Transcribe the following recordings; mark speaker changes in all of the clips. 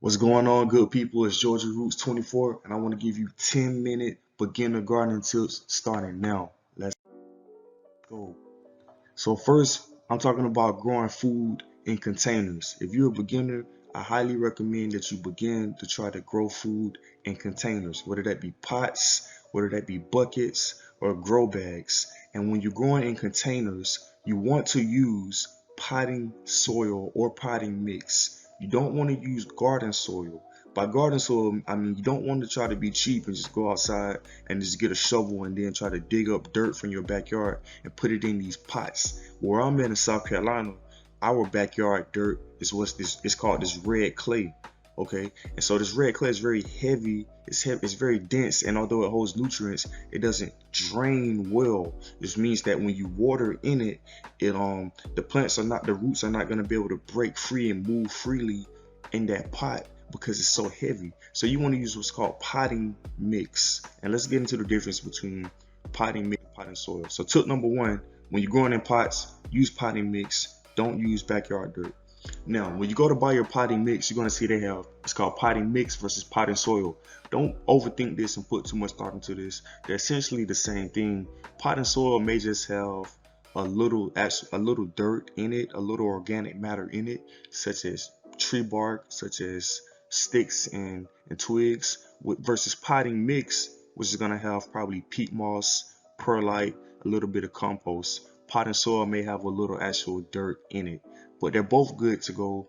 Speaker 1: What's going on, good people? It's Georgia Roots 24, and I want to give you 10-minute beginner gardening tips starting now. Let's go. So first, I'm talking about growing food in containers. If you're a beginner, I highly recommend that you begin to try to grow food in containers, whether that be pots, whether that be buckets, or grow bags. And when you're growing in containers, you want to use potting soil or potting mix. You don't want to use garden soil. By garden soil, I mean you don't want to try to be cheap and just go outside and just get a shovel and then try to dig up dirt from your backyard and put it in these pots. Where I'm at in South Carolina, our backyard dirt is it's called this red clay. Okay, and so this red clay is very heavy, it's very dense, and although it holds nutrients, it doesn't drain well. This means that when you water in it, the roots are not going to be able to break free and move freely in that pot because it's so heavy. So you want to use what's called potting mix. And let's get into the difference between potting mix and potting soil. So tip number one, when you're growing in pots, use potting mix. Don't use backyard dirt. Now, when you go to buy your potting mix, you're going to see it's called potting mix versus potting soil. Don't overthink this and put too much thought into this. They're essentially the same thing. Potting soil may just have a little dirt in it, a little organic matter in it, such as tree bark, such as sticks and twigs, versus potting mix, which is going to have probably peat moss, perlite, a little bit of compost. Potting soil may have a little actual dirt in it, but they're both good to go.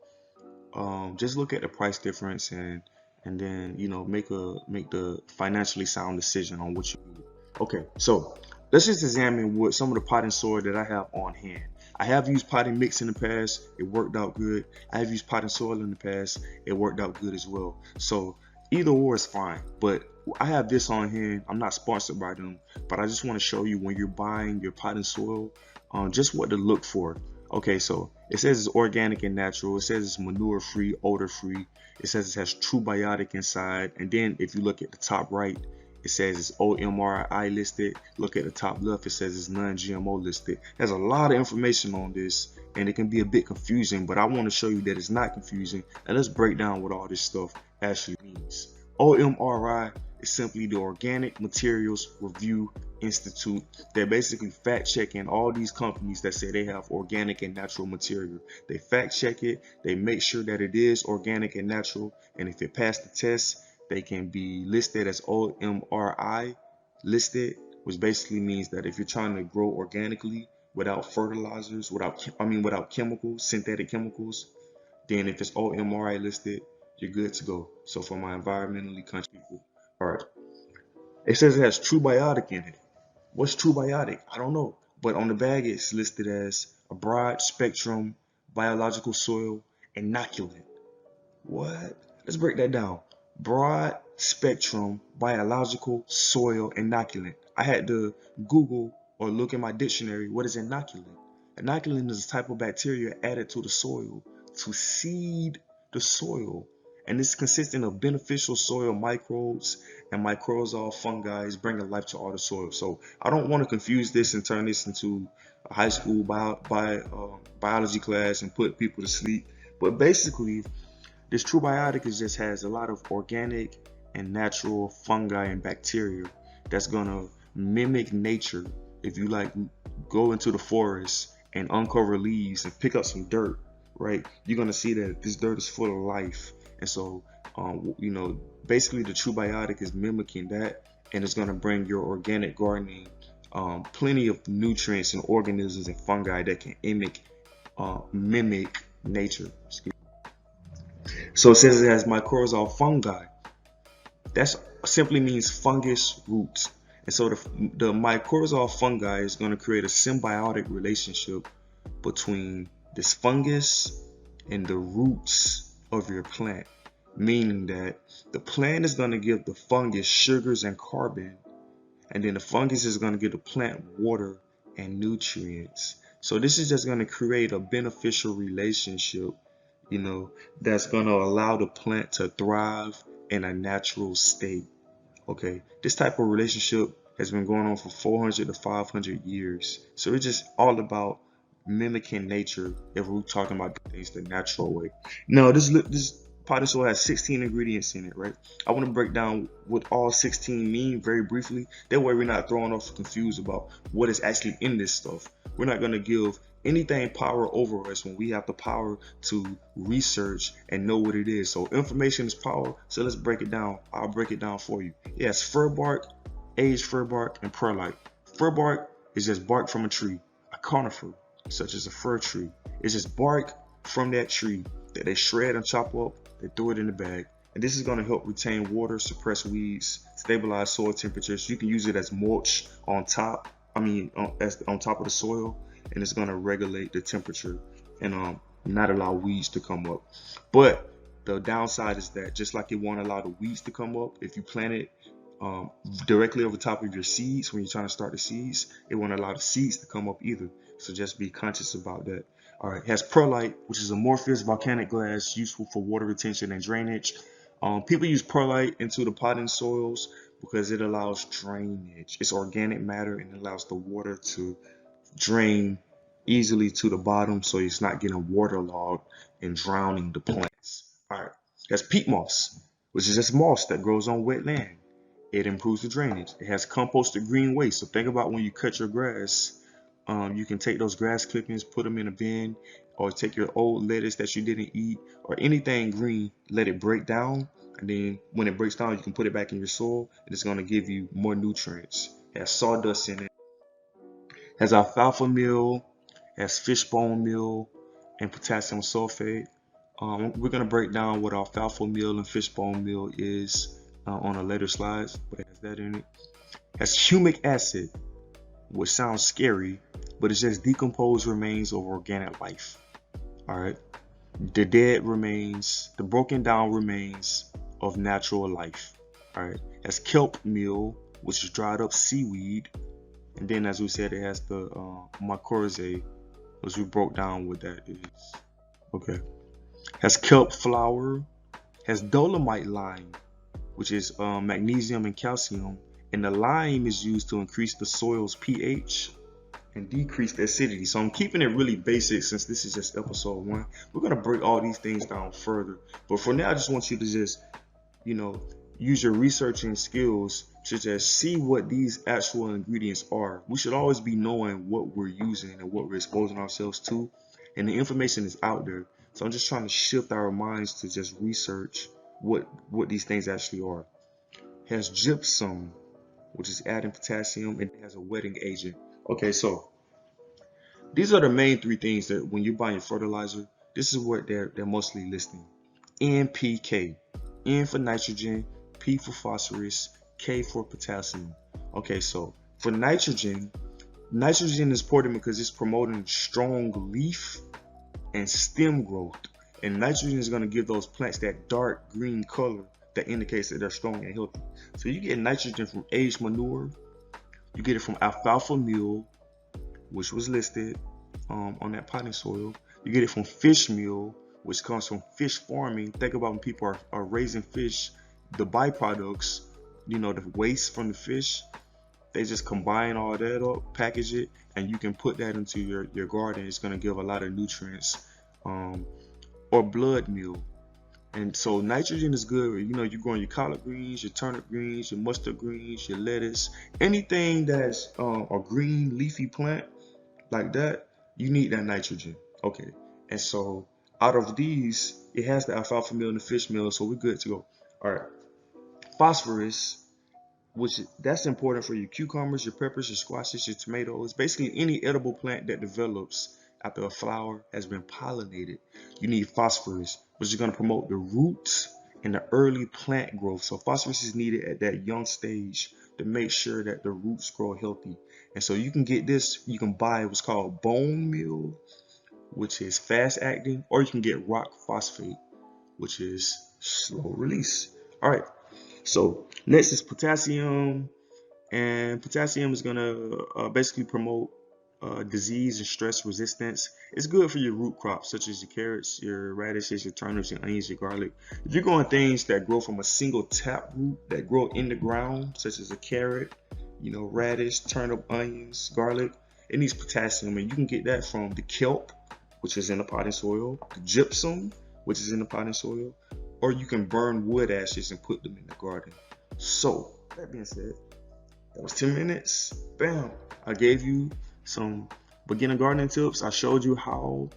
Speaker 1: Just look at the price difference and then make the financially sound decision on what you need. Okay, so let's just examine what some of the potting soil that I have on hand. I have used potting mix in the past, it worked out good. I have used potting soil in the past, it worked out good as well. So either or is fine, but I have this on hand. I'm not sponsored by them, but I just want to show you when you're buying your potting soil, just what to look for. Okay, so it says it's organic and natural. It says it's manure free, odor free. It says it has true biotic inside. And then if you look at the top right, it says it's OMRI listed. Look at the top left, it says it's non-GMO listed. There's a lot of information on this and it can be a bit confusing, but I want to show you that it's not confusing. And let's break down what all this stuff actually means. OMRI is simply the Organic Materials Review Institute. They're basically fact checking all these companies that say they have organic and natural material. They fact check it, they make sure that it is organic and natural, and if it passed the test, they can be listed as OMRI listed, which basically means that if you're trying to grow organically without fertilizers, without chemicals, synthetic chemicals, then if it's OMRI listed, you're good to go. So for my environmentally conscious people, all right. It says it has true biotic in it. What's true biotic? I don't know. But on the bag, it's listed as a broad spectrum biological soil inoculant. What? Let's break that down. Broad spectrum biological soil inoculant. I had to Google or look in my dictionary, what is inoculant? Inoculant is a type of bacteria added to the soil to seed the soil. And it's consisting of beneficial soil microbes and mycorrhizal fungi bringing life to all the soil. So I don't want to confuse this and turn this into a high school biology class and put people to sleep. But basically, this true biotic just has a lot of organic and natural fungi and bacteria that's gonna mimic nature. If you go into the forest and uncover leaves and pick up some dirt, right? You're gonna see that this dirt is full of life. And so, basically the true biotic is mimicking that, and it's gonna bring your organic gardening plenty of nutrients and organisms and fungi that can mimic nature. So it says it has mycorrhizal fungi. That simply means fungus roots. And so the mycorrhizal fungi is going to create a symbiotic relationship between this fungus and the roots of your plant, meaning that the plant is going to give the fungus sugars and carbon, and then the fungus is going to give the plant water and nutrients. So this is just going to create a beneficial relationship, that's going to allow the plant to thrive in a natural state. Okay, this type of relationship has been going on for 400 to 500 years. So it's just all about mimicking nature if we're talking about things the natural way. Now, this potting soil has 16 ingredients in it, right? I want to break down what all 16 mean very briefly. That way we're not thrown off confused about what is actually in this stuff. We're not going to give anything power over us when we have the power to research and know what it is. So information is power. So let's break it down. I'll break it down for you. It has fir bark, aged fir bark, and perlite. Fir bark is just bark from a tree, a conifer, such as a fir tree. It's just bark from that tree that they shred and chop up, they throw it in the bag. And this is going to help retain water, suppress weeds, stabilize soil temperatures. You can use it as mulch on top, on top of the soil, and it's going to regulate the temperature and not allow weeds to come up. But the downside is that just like it won't allow the weeds to come up, if you plant it directly over top of your seeds when you're trying to start the seeds, it won't allow the seeds to come up either. So just be conscious about that. All right, it has perlite, which is amorphous volcanic glass useful for water retention and drainage. People use perlite into the potting soils because it allows drainage. It's organic matter and it allows the water to drain easily to the bottom, so it's not getting waterlogged and drowning the plants. All right, it has peat moss, which is just moss that grows on wet land. It improves the drainage. It has composted green waste. So think about when you cut your grass. You can take those grass clippings, put them in a bin, or take your old lettuce that you didn't eat or anything green, let it break down, and then when it breaks down, you can put it back in your soil, and it's going to give you more nutrients. It has sawdust in it. It has alfalfa meal, it has fishbone meal, and potassium sulfate. We're going to break down what alfalfa meal and fishbone meal is on a later slides, but it has that in it. It has humic acid, which sounds scary, but it's just decomposed remains of organic life. All right, the dead remains, the broken down remains of natural life. All right, it has kelp meal, which is dried up seaweed, and then as we said, it has the mycorrhizae, which we broke down what that is. Okay, it has kelp flour, has dolomite lime, which is magnesium and calcium. And the lime is used to increase the soil's pH and decrease the acidity. So I'm keeping it really basic since this is just episode 1. We're going to break all these things down further. But for now, I just want you to just, use your researching skills to just see what these actual ingredients are. We should always be knowing what we're using and what we're exposing ourselves to. And the information is out there. So I'm just trying to shift our minds to just research what these things actually are. It has gypsum, which is adding potassium, and it has a wetting agent. Okay, so these are the main 3 things that when you're buying fertilizer, this is what they're mostly listing. NPK, N for nitrogen, P for phosphorus, K for potassium. Okay, so for nitrogen is important because it's promoting strong leaf and stem growth. And nitrogen is going to give those plants that dark green color that indicates that they're strong and healthy. So you get nitrogen from aged manure, you get it from alfalfa meal, which was listed on that potting soil. You get it from fish meal, which comes from fish farming. Think about when people are raising fish, the byproducts, the waste from the fish, they just combine all that up, package it, and you can put that into your garden. It's going to give a lot of nutrients. Or blood meal. And so nitrogen is good. You're growing your collard greens, your turnip greens, your mustard greens, your lettuce, anything that's a green leafy plant like that, you need that nitrogen. Okay, and so out of these, it has the alfalfa meal and the fish meal, so we're good to go. All right, phosphorus, that's important for your cucumbers, your peppers, your squashes, your tomatoes, basically any edible plant that develops after a flower has been pollinated. You need phosphorus, which is going to promote the roots and the early plant growth. So phosphorus is needed at that young stage to make sure that the roots grow healthy. And so you can get this, you can buy what's called bone meal, which is fast acting, or you can get rock phosphate, which is slow release. All right, so next is potassium, and potassium is going to basically promote disease and stress resistance. It's good for your root crops such as your carrots, your radishes, your turnips, your onions, your garlic. If you're growing things that grow from a single tap root that grow in the ground, such as a carrot, radish, turnip, onions, garlic, it needs potassium, and you can get that from the kelp, which is in the potting soil, the gypsum, which is in the potting soil, or you can burn wood ashes and put them in the garden. So that being said, that was 10 minutes. Bam! I gave you some beginner gardening tips. I showed you how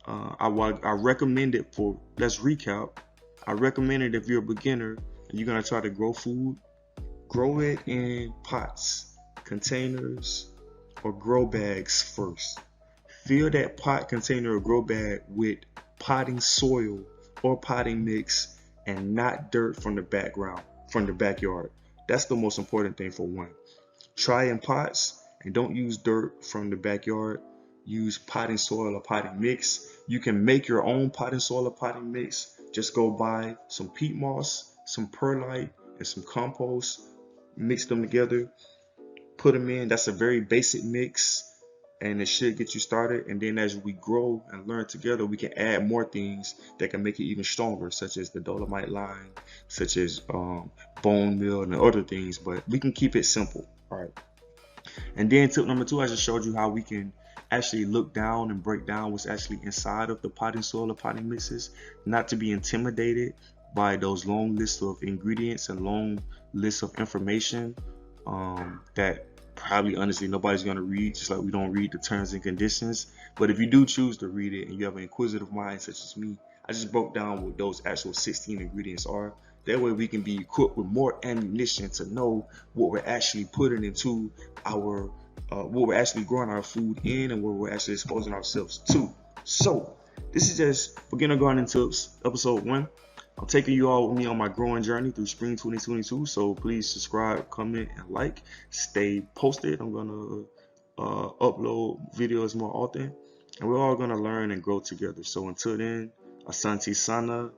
Speaker 1: I recommend it for, let's recap. I recommend it if you're a beginner and you're gonna try to grow food, grow it in pots, containers, or grow bags first. Fill that pot, container, or grow bag with potting soil or potting mix and not dirt from the backyard. That's the most important thing for one. Try in pots and don't use dirt from the backyard. Use potting soil or potting mix. You can make your own potting soil or potting mix. Just go buy some peat moss, some perlite, and some compost. Mix them together, put them in. That's a very basic mix, and it should get you started. And then as we grow and learn together, we can add more things that can make it even stronger, such as the dolomite lime, such as bone meal and other things. But we can keep it simple. All right. And then tip number 2, I just showed you how we can actually look down and break down what's actually inside of the potting soil or potting mixes, not to be intimidated by those long lists of ingredients and long lists of information that probably honestly nobody's going to read, just like we don't read the terms and conditions. But if you do choose to read it and you have an inquisitive mind such as me, I just broke down what those actual 16 ingredients are. That way we can be equipped with more ammunition to know what we're actually putting into our what we're actually growing our food in and what we're actually exposing ourselves to. So this is just beginner gardening tips, episode 1. I'm taking you all with me on my growing journey through spring 2022. So please subscribe, comment, and like. Stay posted. I'm gonna upload videos more often, and we're all gonna learn and grow together. So until then, Asante Sana.